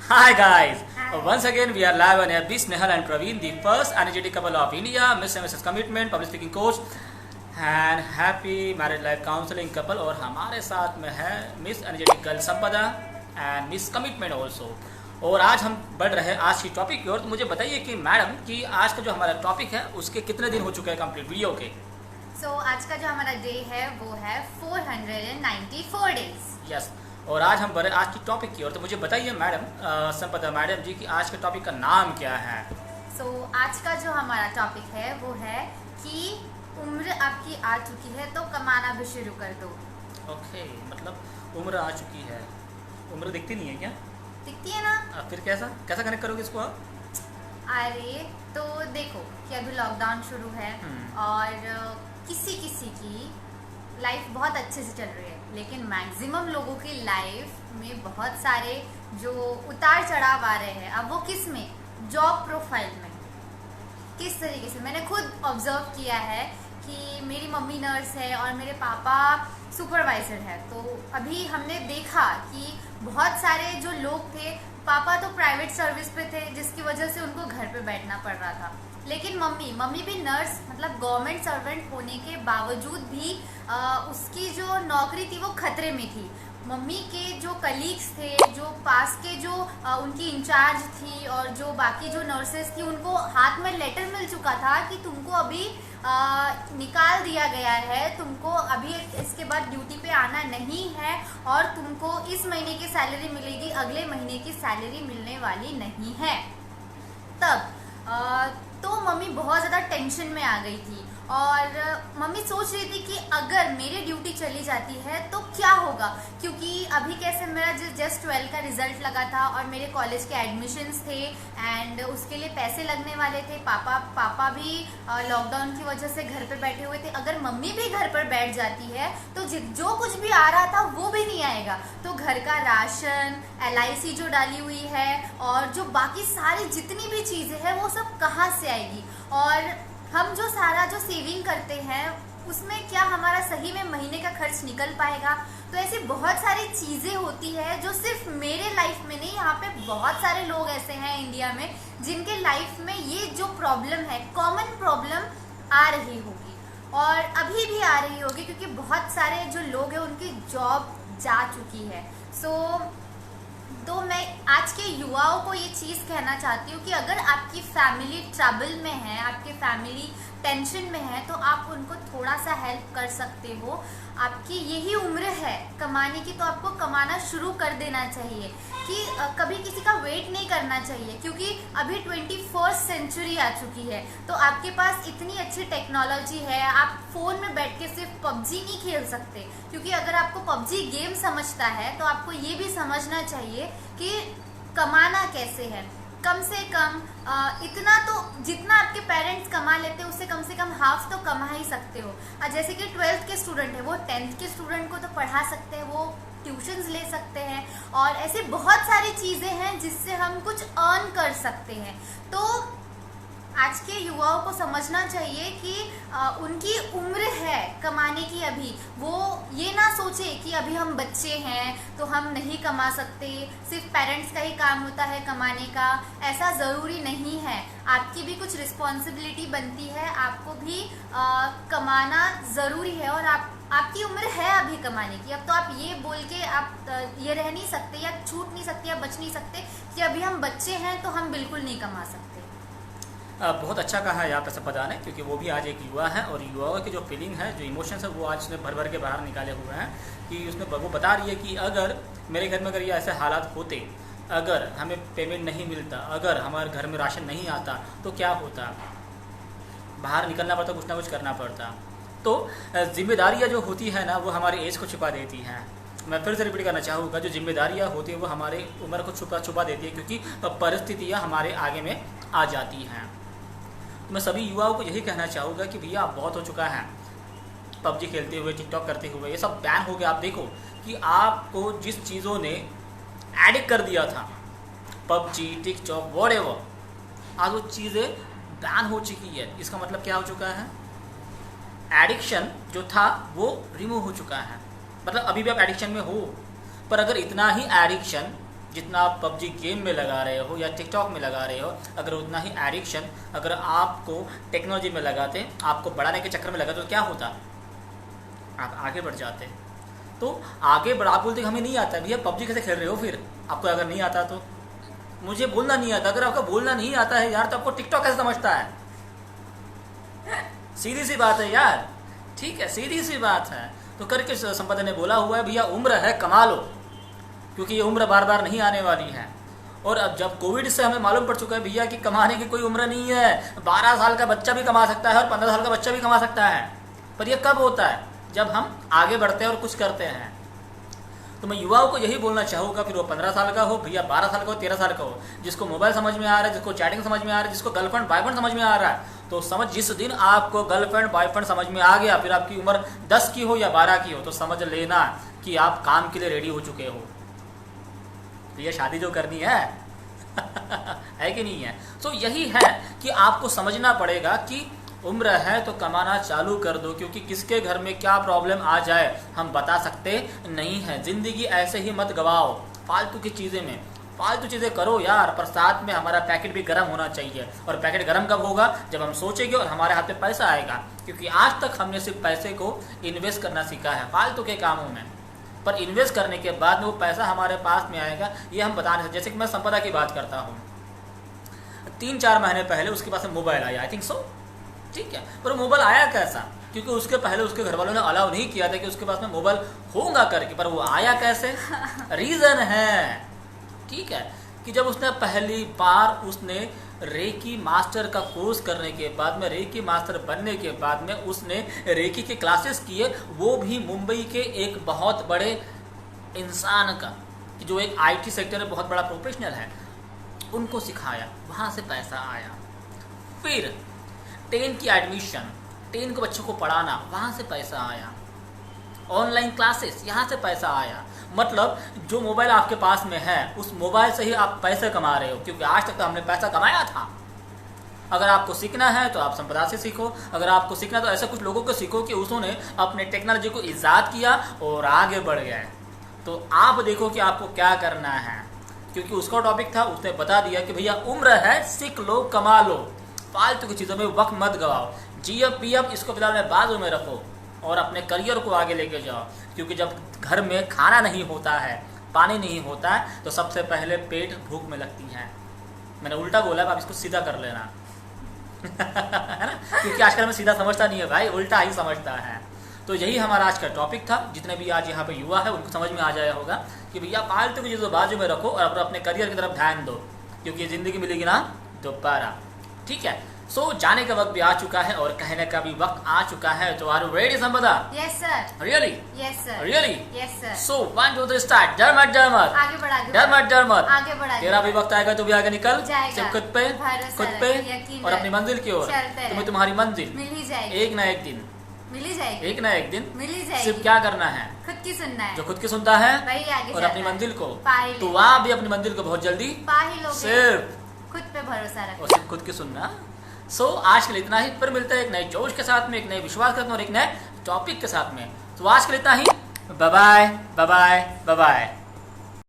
Hi guys, Hi. once again we are live on air. Miss Nehal and Praveen, the first energetic couple of India, Miss and Mrs. Commitment, public speaking coach and happy married life counseling couple. और हमारे साथ में है miss energetic girl संपदा and miss commitment also. और आज हम बढ़ रहे हैं आज की टॉपिक की ओर। तो मुझे बताइए कि मैडम कि आज का जो हमारा टॉपिक है उसके कितने दिन हो चुके हैं कंप्लीट वीडियो के? आज का जो हमारा डे है वो है 494 डेज। यस। और आज हम बढ़े आज की टॉपिक की ओर। तो मुझे बताइए मैडम संपदा मैडम जी कि आज के टॉपिक का नाम क्या है? आज का जो हमारा टॉपिक है वो है कि उम्र आपकी आ चुकी है तो कमाना भी शुरू कर दो। ओके, मतलब उम्र आ चुकी है। उम्र दिखती नहीं है क्या? दिखती है ना। फिर कैसा कैसा कनेक्ट करोगे इसको आप? अरे तो देखो कि अभी लॉकडाउन शुरू है और किसी किसी की लाइफ बहुत अच्छे से चल रही है, लेकिन मैक्सिमम लोगों की लाइफ में बहुत सारे जो उतार चढ़ाव आ रहे हैं। अब वो किस में? जॉब प्रोफाइल में। किस तरीके से मैंने खुद ऑब्जर्व किया है कि मेरी मम्मी नर्स है और मेरे पापा सुपरवाइजर है। तो अभी हमने देखा कि बहुत सारे जो लोग थे, पापा तो प्राइवेट सर्विस पे थे जिसकी वजह से उनको घर पे बैठना पड़ रहा था, लेकिन मम्मी भी नर्स मतलब गवर्नमेंट सर्वेंट होने के बावजूद भी उसकी जो नौकरी थी वो खतरे में थी। मम्मी के जो कलीग्स थे, जो पास के जो उनकी इंचार्ज थी और जो बाकी जो नर्सेस थी, उनको हाथ में लेटर मिल चुका था कि तुमको अभी निकाल दिया गया है, तुमको अभी इसके बाद ड्यूटी पे आना नहीं है और तुमको इस महीने की सैलरी मिलेगी, अगले महीने की सैलरी मिलने वाली नहीं है। तब तो मम्मी बहुत ज़्यादा टेंशन में आ गई थी और मम्मी सोच रही थी कि अगर मेरी ड्यूटी चली जाती है तो क्या होगा, क्योंकि अभी कैसे मेरा जस्ट 12 का रिजल्ट लगा था और मेरे कॉलेज के एडमिशन्स थे एंड उसके लिए पैसे लगने वाले थे। पापा भी लॉकडाउन की वजह से घर पे बैठे हुए थे। अगर मम्मी भी घर पर बैठ जाती है तो जो कुछ भी आ रहा था वो भी नहीं आएगा। तो घर का राशन, LIC जो डाली हुई है और जो बाकी सारी जितनी भी चीज़ें हैं वो सब कहाँ से आएगी, और हम जो सारा जो सेविंग करते हैं उसमें क्या हमारा सही में महीने का खर्च निकल पाएगा। तो ऐसी बहुत सारी चीज़ें होती है जो सिर्फ मेरे लाइफ में नहीं, यहाँ पे बहुत सारे लोग ऐसे हैं इंडिया में जिनके लाइफ में ये जो प्रॉब्लम है, कॉमन प्रॉब्लम आ रही होगी और अभी भी आ रही होगी, क्योंकि बहुत सारे जो लोग हैं उनकी जॉब जा चुकी है। तो मैं आज के युवाओं को ये चीज़ कहना चाहती हूँ कि अगर आपकी फैमिली ट्रबल में है, आपकी फैमिली टेंशन में है, तो आप उनको थोड़ा सा हेल्प कर सकते हो। आपकी यही उम्र है कमाने की, तो आपको कमाना शुरू कर देना चाहिए कि कभी किसी का वेट नहीं करना चाहिए, क्योंकि अभी 21st सेंचुरी आ चुकी है। तो आपके पास इतनी अच्छी टेक्नोलॉजी है, आप फ़ोन में बैठ के सिर्फ PUBG नहीं खेल सकते, क्योंकि अगर आपको PUBG गेम समझता है तो आपको ये भी समझना चाहिए कि कमाना कैसे है। कम से कम इतना तो जितना आपके पेरेंट्स कमा लेते हैं उससे कम से कम हाफ तो कमा ही सकते हो। जैसे कि 12th के स्टूडेंट है, वो 10th के स्टूडेंट को तो पढ़ा सकते हैं, वो ट्यूशन्स ले सकते हैं और ऐसे बहुत सारी चीज़ें हैं जिससे हम कुछ अर्न कर सकते हैं। तो आज के युवाओं को समझना चाहिए कि उनकी उम्र है कमाने की। अभी वो ये ना सोचे कि अभी हम बच्चे हैं तो हम नहीं कमा सकते, सिर्फ पेरेंट्स का ही काम होता है कमाने का। ऐसा ज़रूरी नहीं है, आपकी भी कुछ रिस्पॉन्सिबिलिटी बनती है, आपको भी कमाना ज़रूरी है। और आपकी उम्र है अभी कमाने की। अब तो आप ये बोल के आप ये रह नहीं सकते या छूट नहीं सकते या बच नहीं सकते कि अभी हम बच्चे हैं तो हम बिल्कुल नहीं कमा सकते। बहुत अच्छा कहा है यहाँ पे संपदा ने, क्योंकि वो भी आज एक युवा है और युवाओं की जो फीलिंग है, जो इमोशंस है, वो आज उसने भर भर के बाहर निकाले हुए हैं। कि उसने वो बता रही है कि अगर मेरे घर में अगर ये ऐसे हालात होते, अगर हमें पेमेंट नहीं मिलता, अगर हमारे घर में राशन नहीं आता तो क्या होता, बाहर निकलना पड़ता, कुछ ना कुछ करना पड़ता। तो जिम्मेदारियाँ जो होती है ना वो हमारे एज को छुपा देती हैं। मैं फिर से रिपीट करना चाहूँगा, जो जिम्मेदारियाँ होती हैं वो हमारे उम्र को छुपा देती है, क्योंकि परिस्थितियाँ हमारे आगे में आ जाती हैं। मैं सभी युवाओं को यही कहना चाहूँगा कि भैया आप बहुत हो चुका है PUBG खेलते हुए, टिकटॉक करते हुए, ये सब बैन हो गया। आप देखो कि आपको जिस चीज़ों ने एडिक्ट कर दिया था, PUBG, टिकटॉक, व्हाटएवर, आज वो चीज़ें बैन हो चुकी है। इसका मतलब क्या हो चुका है? एडिक्शन जो था वो रिमूव हो चुका है। मतलब अभी भी आप एडिक्शन में हो, पर अगर इतना ही एडिक्शन जितना आप पबजी गेम में लगा रहे हो या टिकटॉक में लगा रहे हो, अगर उतना ही एडिक्शन अगर आपको टेक्नोलॉजी में लगाते, आपको बढ़ाने के चक्कर में लगाते तो क्या होता, आप आगे बढ़ जाते। तो आगे बढ़, आप बोलते हमें नहीं आता, भैया पबजी कैसे खेल रहे हो फिर, आपको अगर नहीं आता तो। मुझे बोलना नहीं आता, अगर आपको बोलना नहीं आता है यार तो आपको टिकटॉक कैसे समझता है, सीधी सी बात है यार, ठीक है, सीधी सी बात है। तो करके संपदा ने बोला हुआ है भैया उम्र है कमा लो, क्योंकि ये उम्र बार बार नहीं आने वाली है। और अब जब कोविड से हमें मालूम पड़ चुका है भैया कि कमाने की कोई उम्र नहीं है, 12 साल का बच्चा भी कमा सकता है और 15 साल का बच्चा भी कमा सकता है। पर ये कब होता है, जब हम आगे बढ़ते हैं और कुछ करते हैं। तो मैं युवाओं को यही बोलना चाहूँगा, फिर वो 15 साल का हो भैया, 12 साल का हो, 13 साल का हो, जिसको मोबाइल समझ में आ रहा है, जिसको चैटिंग समझ में आ रहा है, जिसको गर्लफ्रेंड बॉयफ्रेंड समझ में आ रहा है, तो समझ, जिस दिन आपको गर्लफ्रेंड बॉयफ्रेंड समझ में आ गया, फिर आपकी उम्र 10 की हो या 12 की हो, तो समझ लेना कि आप काम के लिए रेडी हो चुके हो। तो ये शादी जो करनी है है कि नहीं है। तो यही है कि आपको समझना पड़ेगा कि उम्र है तो कमाना चालू कर दो, क्योंकि किसके घर में क्या प्रॉब्लम आ जाए हम बता सकते नहीं हैं। ज़िंदगी ऐसे ही मत गवाओ फालतू की चीज़ें में, फालतू चीज़ें करो यार, पर साथ में हमारा पैकेट भी गर्म होना चाहिए। और पैकेट गर्म कब होगा, जब हम सोचेंगे और हमारे हाथ में पैसा आएगा, क्योंकि आज तक हमने सिर्फ पैसे को इन्वेस्ट करना सीखा है फालतू के कामों में, पर इन्वेस्ट करने के बाद में वो पैसा हमारे पास में आएगा ये हम बता नहीं सकते। जैसे कि मैं संपदा की बात करता हूँ, 3-4 महीने पहले उसके पास में मोबाइल आया, आई थिंक सो, ठीक है, पर मोबाइल आया कैसा, क्योंकि उसके पहले उसके घर वालों ने अलाउ नहीं किया था कि उसके पास में मोबाइल होगा करके, पर वो आया कैसे, रीज़न है, ठीक है, कि जब उसने पहली बार उसने रेकी मास्टर का कोर्स करने के बाद में, रेकी मास्टर बनने के बाद में उसने रेकी के क्लासेस किए, वो भी मुंबई के एक बहुत बड़े इंसान का, कि जो एक IT सेक्टर में बहुत बड़ा प्रोफेशनल है, उनको सिखाया, वहाँ से पैसा आया। फिर 10 की एडमिशन, 10 को बच्चों को पढ़ाना, वहाँ से पैसा आया। ऑनलाइन क्लासेस, यहाँ से पैसा आया। मतलब जो मोबाइल आपके पास में है उस मोबाइल से ही आप पैसे कमा रहे हो, क्योंकि आज तक तो हमने पैसा कमाया था। अगर आपको सीखना है तो आप संपदा से सीखो, अगर आपको सीखना तो ऐसे कुछ लोगों को सीखो कि उन्होंने अपने टेक्नोलॉजी को ईजाद किया और आगे बढ़ गए। तो आप देखो कि आपको क्या करना है, क्योंकि उसका टॉपिक था, उसने बता दिया कि भैया उम्र है, सीख लो, कमा लो, फालतू की चीज़ों में वक्त मत गवाओ। जीएफ पीएफ इसको फिलहाल में बाजू में रखो और अपने करियर को आगे लेके जाओ, क्योंकि जब घर में खाना नहीं होता है, पानी नहीं होता है, तो सबसे पहले पेट भूख में लगती है। मैंने उल्टा बोला, आप इसको सीधा कर लेना है ना, क्योंकि आजकल में सीधा समझता नहीं है भाई, उल्टा ही समझता है। तो यही हमारा आज का टॉपिक था। जितने भी आज यहाँ पे युवा है उनको समझ में आ जाया होगा कि भैया फालतू की चीज़ों बाजू में रखो और अपने करियर की तरफ ध्यान दो, क्योंकि ज़िंदगी मिलेगी ना दोबारा, ठीक है। सो जाने का वक्त भी आ चुका है और कहने का भी वक्त आ चुका है। तो are you ready Sampada? Yes sir. Really? Yes sir. Really? Yes sir. So 1 2 3 start. डर मत, डर मत, आगे बढ़, आगे डर मत, डर मत, आगे बढ़, तेरा भी वक्त आएगा तो भी आगे निकल जाएगा। सिर्फ खुद पे, भरोसा खुद पे यकीन और अपनी मंजिल की ओर। चलते तुम्हें रहे। तुम्हारी मंजिल मिल ही जाएगी, एक ना एक दिन, मिल ही जाएगी, एक ना एक दिन मिल ही जाएगी। सिर्फ क्या करना है, खुद की सुनना है, जो खुद की सुनता है वही आगे और जाता अपनी है। मंजिल को, पा ही तो लेगा। आप भी अपनी मंजिल को बहुत जल्दी पा ही लोगे, सिर्फ खुद पे भरोसा और रखो। सिर्फ खुद की सुनना। सो आज के लिए इतना ही, फिर मिलते हैं एक नए जोश के साथ में, एक नए विश्वास के साथ में और एक नए टॉपिक के साथ में। तो आज के लिए इतना ही, bye bye, bye bye, bye bye.